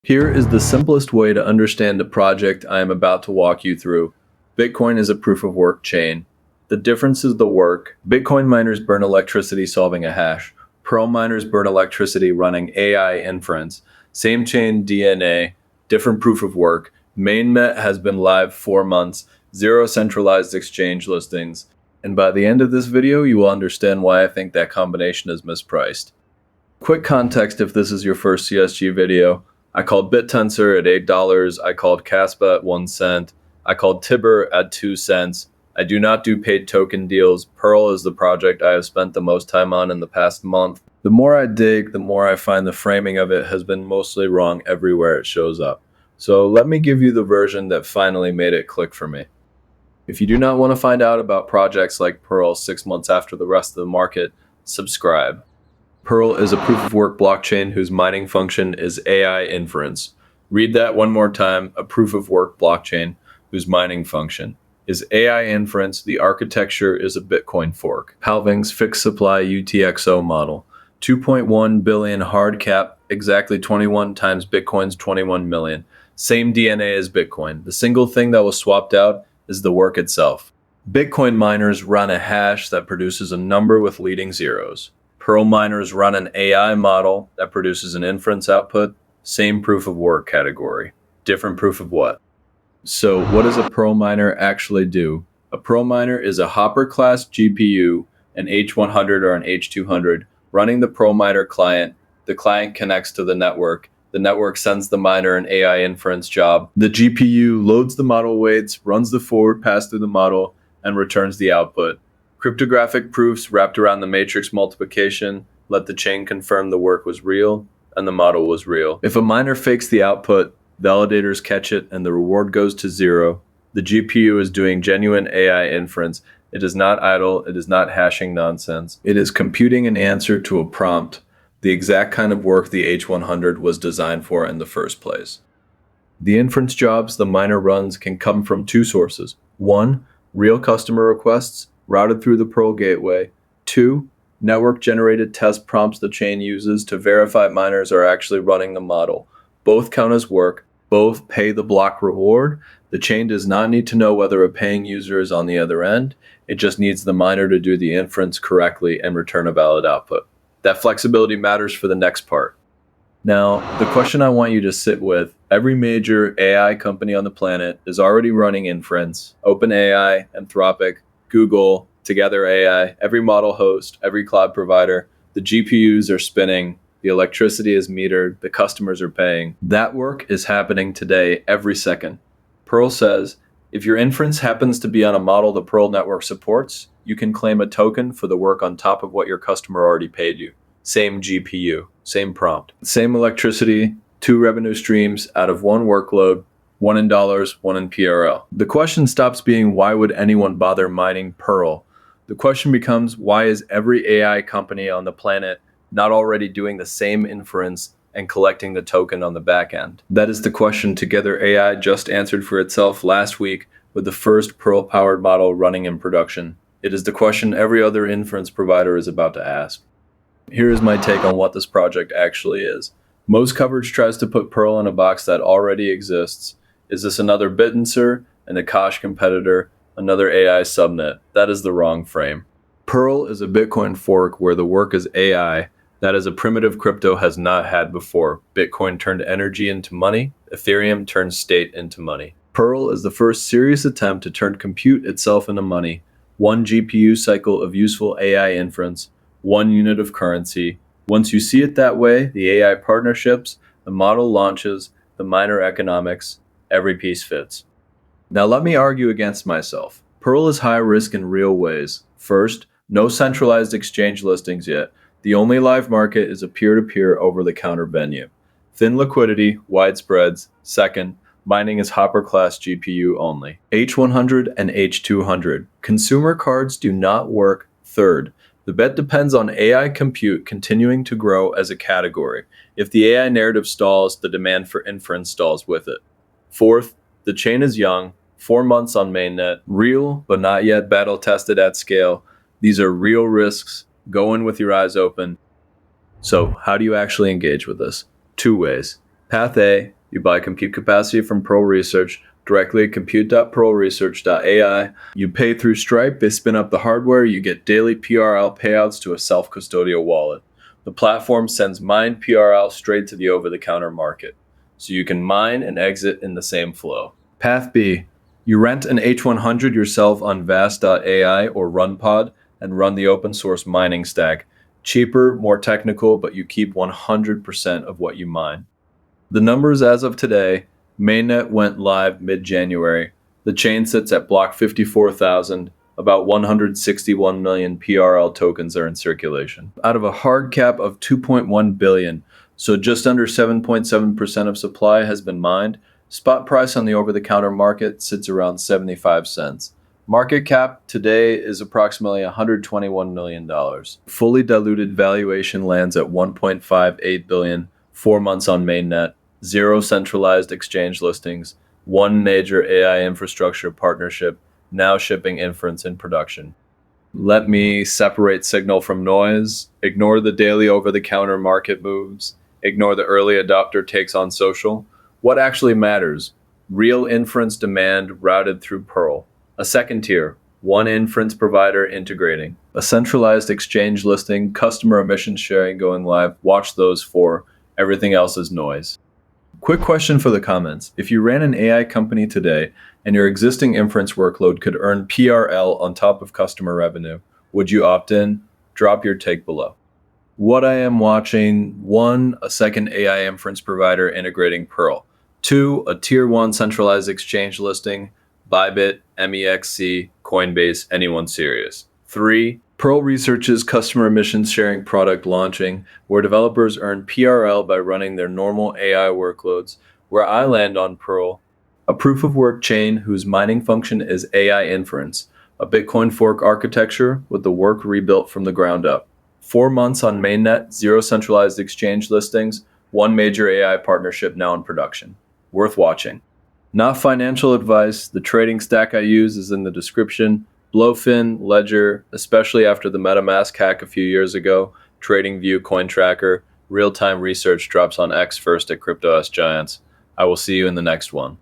Here is the simplest way to understand the project I am about to walk you through. Bitcoin is a proof of work chain. The difference is the work. Bitcoin miners burn electricity solving a hash. Pearl miners burn electricity running AI inference. Same chain DNA, different proof of work. Mainnet has been live 4 months, 0 centralized exchange listings. And by the end of this video, you will understand why I think that combination is mispriced. Quick context if this is your first CSG video. I called BitTensor at $8. I called Caspa at 1 cent. I called Tibber at 2 cents. I do not do paid token deals. Pearl is the project I have spent the most time on in the past month. The more I dig, the more I find the framing of it has been mostly wrong everywhere it shows up. So let me give you the version that finally made it click for me. If you do not want to find out about projects like Pearl 6 months after the rest of the market, subscribe. Pearl is a proof of work blockchain whose mining function is AI inference. Read that one more time. A proof of work blockchain whose mining function is AI inference. The architecture is a Bitcoin fork. Halvings fixed supply UTXO model. 2.1 billion hard cap, exactly 21 times Bitcoin's 21 million. Same DNA as Bitcoin. The single thing that was swapped out is the work itself. Bitcoin miners run a hash that produces a number with leading zeros. Pearl miners run an AI model that produces an inference output. Same proof of work category. Different proof of what? So what does a Pearl miner actually do? A Pearl miner is a Hopper class GPU, an H100 or an H200, running the Pearl miner client. The client connects to the network. The network sends the miner an AI inference job. The GPU loads the model weights, runs the forward pass through the model, and returns the output. Cryptographic proofs wrapped around the matrix multiplication let the chain confirm the work was real and the model was real. If a miner fakes the output, validators catch it and the reward goes to 0. The GPU is doing genuine AI inference. It is not idle. It is not hashing nonsense. It is computing an answer to a prompt, the exact kind of work the H100 was designed for in the first place. The inference jobs the miner runs can come from 2 sources. 1, real customer requests routed through the Pearl gateway. 2, network-generated test prompts the chain uses to verify miners are actually running the model. Both count as work. Both pay the block reward. The chain does not need to know whether a paying user is on the other end. It just needs the miner to do the inference correctly and return a valid output. That flexibility matters for the next part. Now, the question I want you to sit with, every major AI company on the planet is already running inference. OpenAI, Anthropic, Google, Together AI, every model host, every cloud provider. The GPUs are spinning. The electricity is metered. The customers are paying. That work is happening today every second. Pearl says, if your inference happens to be on a model the Pearl network supports, you can claim a token for the work on top of what your customer already paid you. Same GPU, same prompt, same electricity, 2 revenue streams out of 1 workload, 1 in dollars, 1 in PRL. The question stops being why would anyone bother mining Pearl? The question becomes why is every AI company on the planet not already doing the same inference and collecting the token on the back end? That is the question Together AI just answered for itself last week with the first Pearl-powered model running in production. It is the question every other inference provider is about to ask. Here is my take on what this project actually is. Most coverage tries to put Pearl in a box that already exists. Is this another BitTensor, an Akash competitor, another AI subnet? That is the wrong frame. Pearl is a Bitcoin fork where the work is AI. That is a primitive crypto has not had before. Bitcoin turned energy into money. Ethereum turned state into money. Pearl is the first serious attempt to turn compute itself into money. 1 GPU cycle of useful AI inference, 1 unit of currency. Once you see it that way, the AI partnerships, the model launches, the miner economics, every piece fits. Now let me argue against myself. Pearl is high risk in real ways. First, no centralized exchange listings yet. The only live market is a peer-to-peer over-the-counter venue. Thin liquidity, wide spreads. Second, mining is Hopper-class GPU only. H100 and H200. Consumer cards do not work. Third, the bet depends on AI compute continuing to grow as a category. If the AI narrative stalls, the demand for inference stalls with it. Fourth, the chain is young, 4 months on mainnet, real but not yet battle-tested at scale. These are real risks. Go in with your eyes open. So how do you actually engage with this? 2 ways. Path A, you buy compute capacity from Pearl Research directly at compute.pearlresearch.ai. You pay through Stripe, they spin up the hardware, you get daily PRL payouts to a self-custodial wallet. The platform sends mined PRL straight to the over-the-counter market, so you can mine and exit in the same flow. Path B, you rent an H100 yourself on Vast.ai or RunPod and run the open source mining stack. Cheaper, more technical, but you keep 100% of what you mine. The numbers as of today: mainnet went live mid-January. The chain sits at block 54,000. About 161 million PRL tokens are in circulation. Out of a hard cap of 2.1 billion, so just under 7.7% of supply has been mined. Spot price on the over-the-counter market sits around 75 cents. Market cap today is approximately $121 million. Fully diluted valuation lands at 1.58 billion, 4 months on mainnet, 0 centralized exchange listings, 1 major AI infrastructure partnership, now shipping inference in production. Let me separate signal from noise, ignore the daily over-the-counter market moves, ignore the early adopter takes on social. What actually matters? Real inference demand routed through Pearl. A second tier, 1 inference provider integrating. A centralized exchange listing, customer emissions sharing going live. Watch those 4. Everything else is noise. Quick question for the comments. If you ran an AI company today and your existing inference workload could earn PRL on top of customer revenue, would you opt in? Drop your take below. What I am watching: 1, a second AI inference provider integrating Pearl. 2, a tier 1 centralized exchange listing, Bybit, MEXC, Coinbase, anyone serious. 3, Pearl Research's customer emissions sharing product launching, where developers earn PRL by running their normal AI workloads. Where I land on Pearl: a proof of work chain whose mining function is AI inference, a Bitcoin fork architecture with the work rebuilt from the ground up. 4 months on mainnet, 0 centralized exchange listings, 1 major AI partnership now in production. Worth watching. Not financial advice. The trading stack I use is in the description. Blowfin, Ledger, especially after the MetaMask hack a few years ago, TradingView, CoinTracker, real-time research drops on X first at CryptoS Giants. I will see you in the next one.